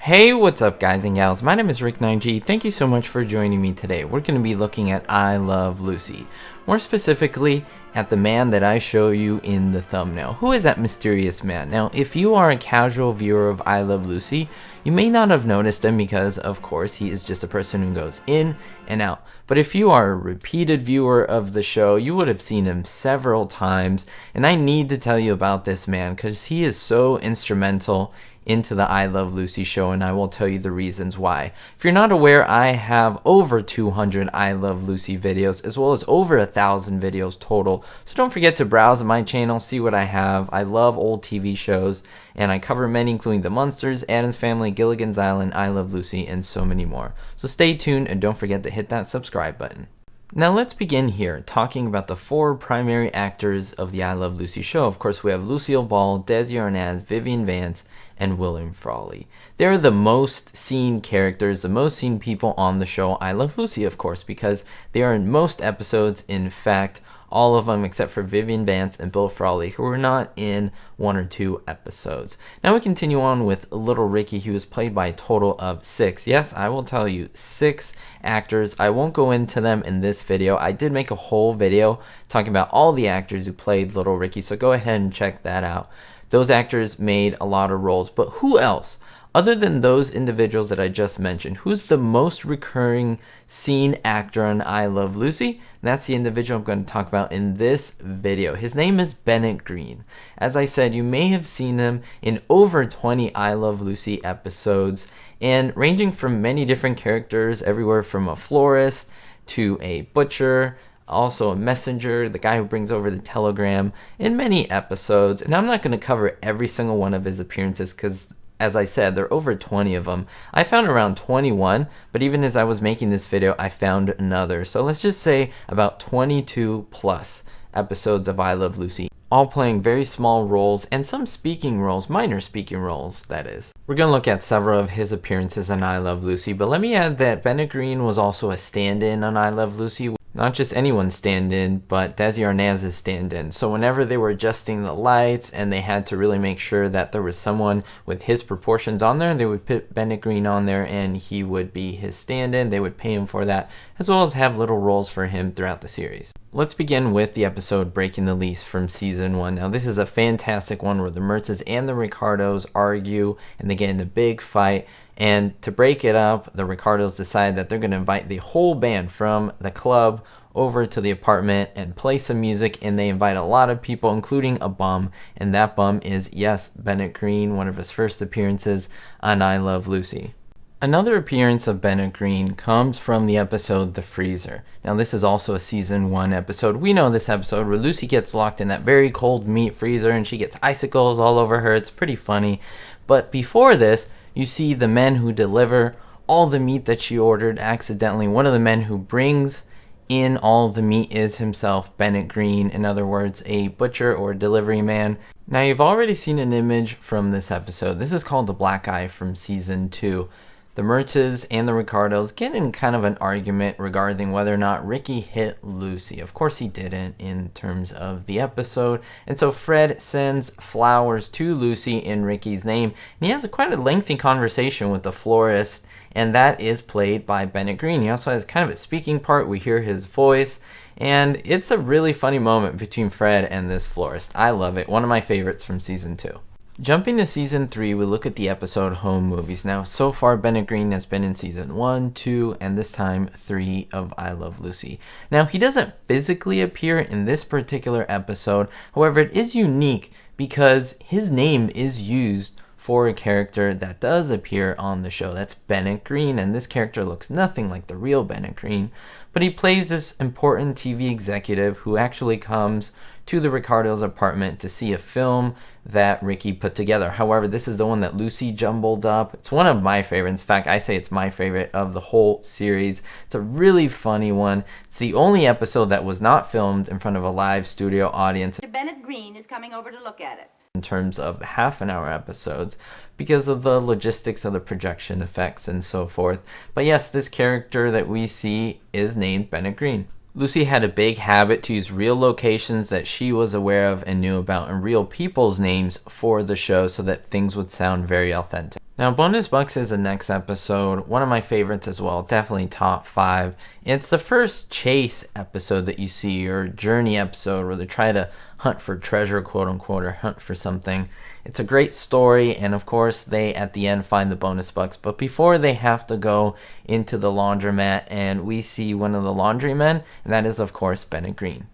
Hey, what's up guys and gals? My name is Rick9G. Thank you so much for joining me today. We're going to be looking at I Love Lucy. More specifically, at the man that I show you in the thumbnail. Who is that mysterious man? Now, if you are a casual viewer of I Love Lucy, you may not have noticed him because, of course, he is just a person who goes in and out. But if you are a repeated viewer of the show, you would have seen him several times. And I need to tell you about this man because he is so instrumental into the I Love Lucy show, and I will tell you the reasons why. If you're not aware, I have over 200 I Love Lucy videos, as well as over 1,000 videos total. So don't forget to browse my channel, see what I have. I love old TV shows, and I cover many, including The Munsters, Addams Family, Gilligan's Island, I Love Lucy, and so many more. So stay tuned, and don't forget to hit that subscribe button. Now let's begin here talking about the four primary actors of the I Love Lucy show. Of course, we have Lucille Ball, Desi Arnaz, Vivian Vance, and William Frawley. They're the most seen characters, the most seen people on the show I Love Lucy, of course, because they are in most episodes. In fact, all of them except for Vivian Vance and Bill Frawley, who were not in one or two episodes. Now we continue on with Little Ricky, who was played by a total of 6. Yes, I will tell you, 6 actors. I won't go into them in this video. I did make a whole video talking about all the actors who played Little Ricky, so go ahead and check that out. Those actors made a lot of roles, but who else? Other than those individuals that I just mentioned, who's the most recurring scene actor on I Love Lucy? And that's the individual I'm going to talk about in this video. His name is Bennett Green. As I said, you may have seen him in over 20 I Love Lucy episodes, and ranging from many different characters, everywhere from a florist to a butcher, also a messenger, the guy who brings over the telegram, in many episodes. And I'm not going to cover every single one of his appearances because, as I said, there are over 20 of them. I found around 21, but even as I was making this video, I found another. So let's just say about 22 plus episodes of I Love Lucy, all playing very small roles and some speaking roles, minor speaking roles, that is. We're going to look at several of his appearances on I Love Lucy, but let me add that Bennett Green was also a stand-in on I Love Lucy. Not just anyone's stand-in, but Desi Arnaz's stand-in. So whenever they were adjusting the lights and they had to really make sure that there was someone with his proportions on there, they would put Bennett Green on there and he would be his stand-in. They would pay him for that, as well as have little roles for him throughout the series. Let's begin with the episode Breaking the Lease from season 1. Now this is a fantastic one where the Mertzes and the Ricardos argue and they get in a big fight. And to break it up, the Ricardos decide that they're going to invite the whole band from the club over to the apartment and play some music, and they invite a lot of people, including a bum, and that bum is, yes, Bennett Green, one of his first appearances on I Love Lucy. Another appearance of Bennett Green comes from the episode The Freezer. Now this is also a season 1 episode. We know this episode where Lucy gets locked in that very cold meat freezer and she gets icicles all over her. It's pretty funny. But before this, you see the men who deliver all the meat that she ordered accidentally. One of the men who brings in all the meat is himself, Bennett Green. In other words, a butcher or delivery man. Now you've already seen an image from this episode. This is called the Black Eye from season 2. The Mertzes and the Ricardos get in kind of an argument regarding whether or not Ricky hit Lucy. Of course he didn't in terms of the episode. And so Fred sends flowers to Lucy in Ricky's name. And he has quite a lengthy conversation with the florist. And that is played by Bennett Green. He also has kind of a speaking part. We hear his voice. And it's a really funny moment between Fred and this florist. I love it. One of my favorites from season 2. Jumping to season 3, we look at the episode Home Movies. Now, so far, Bennett Green has been in season 1, 2, and this time 3 of I Love Lucy. Now, he doesn't physically appear in this particular episode. However, it is unique because his name is used for a character that does appear on the show. That's Bennett Green, and this character looks nothing like the real Bennett Green, but he plays this important TV executive who actually comes to the Ricardos' apartment to see a film that Ricky put together. However, this is the one that Lucy jumbled up. It's one of my favorites. In fact, I say it's my favorite of the whole series. It's a really funny one. It's the only episode that was not filmed in front of a live studio audience. Bennett Green is coming over to look at it. In terms of half-an-hour episodes because of the logistics of the projection effects and so forth. But yes, this character that we see is named Bennett Green. Lucy had a big habit to use real locations that she was aware of and knew about and real people's names for the show so that things would sound very authentic. Now, Bonus Bucks is the next episode, one of my favorites as well, definitely top 5. It's the first chase episode that you see, or journey episode, where they try to hunt for treasure, quote unquote, or hunt for something. It's a great story, and of course, they at the end find the bonus bucks. But before they have to go into the laundromat, and we see one of the laundrymen, and that is, of course, Bennett Green.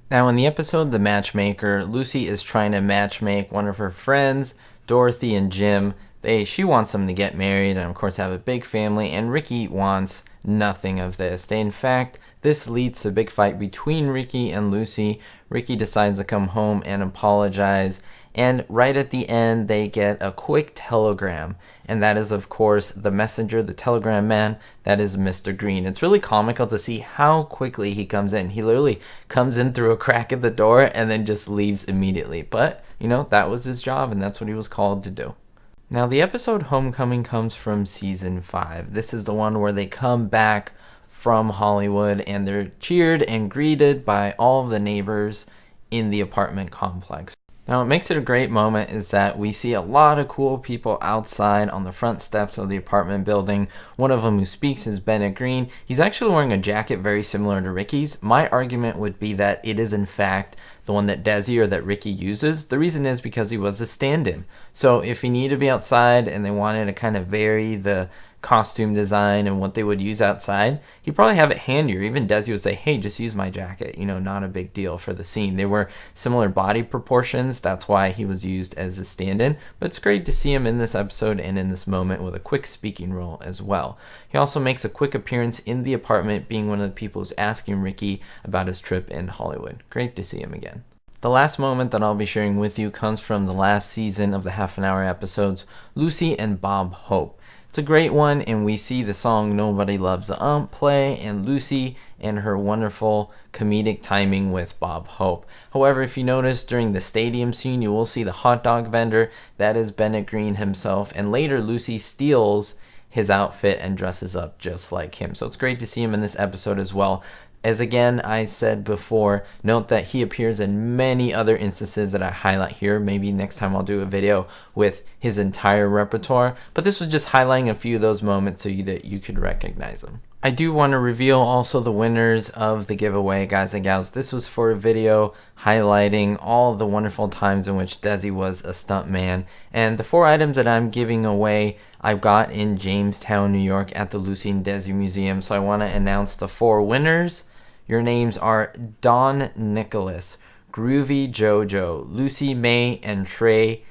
Now, in the episode The Matchmaker, Lucy is trying to matchmake one of her friends, Dorothy and Jim. She wants them to get married and, of course, have a big family, and Ricky wants nothing of this. In fact, this leads to a big fight between Ricky and Lucy. Ricky decides to come home and apologize, and right at the end, they get a quick telegram, and that is, of course, the messenger, the telegram man, that is Mr. Green. It's really comical to see how quickly he comes in. He literally comes in through a crack at the door and then just leaves immediately. But, that was his job, and that's what he was called to do. Now, the episode Homecoming comes from season 5. This is the one where they come back from Hollywood and they're cheered and greeted by all of the neighbors in the apartment complex. Now, what makes it a great moment is that we see a lot of cool people outside on the front steps of the apartment building. One of them who speaks is Bennett Green. He's actually wearing a jacket very similar to Ricky's. My argument would be that it is in fact the one that Desi or that Ricky uses. The reason is because he was a stand-in. So if he needed to be outside and they wanted to kind of vary the costume design and what they would use outside, he'd probably have it handier. Even Desi would say, hey, just use my jacket, not a big deal for the scene. They were similar body proportions, that's why he was used as a stand-in, but it's great to see him in this episode and in this moment with a quick speaking role as well. He also makes a quick appearance in the apartment, being one of the people who's asking Ricky about his trip in Hollywood. Great to see him again. The last moment that I'll be sharing with you comes from the last season of the half an hour episodes, Lucy and Bob Hope. It's a great one, and we see the song Nobody Loves the Ump play, and Lucy and her wonderful comedic timing with Bob Hope. However, if you notice during the stadium scene, you will see the hot dog vendor. That is Bennett Green himself, and later Lucy steals his outfit and dresses up just like him. So it's great to see him in this episode as well. As again, I said before, note that he appears in many other instances that I highlight here. Maybe next time I'll do a video with his entire repertoire, but this was just highlighting a few of those moments so that you could recognize him. I do want to reveal also the winners of the giveaway, guys and gals. This was for a video highlighting all the wonderful times in which Desi was a stuntman, and the 4 items that I'm giving away I've got in Jamestown, New York at the Lucy and Desi Museum. So I want to announce the 4 winners. Your names are Don Nicholas, Groovy Jojo, Lucy May, and Trey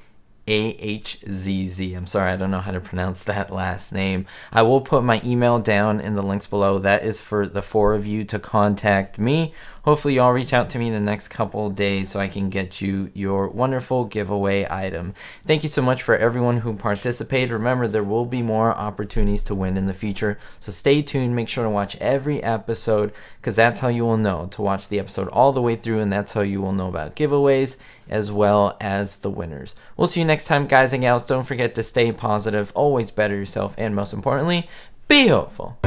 AHZZ. I'm sorry, I don't know how to pronounce that last name. I will put my email down in the links below. That is for the 4 of you to contact me. Hopefully y'all reach out to me in the next couple days so I can get you your wonderful giveaway item. Thank you so much for everyone who participated. Remember, there will be more opportunities to win in the future, so stay tuned. Make sure to watch every episode, because that's how you will know to watch the episode all the way through, and that's how you will know about giveaways as well as the winners. We'll see you next time, guys and gals. Don't forget to stay positive, always better yourself, and most importantly, be hopeful.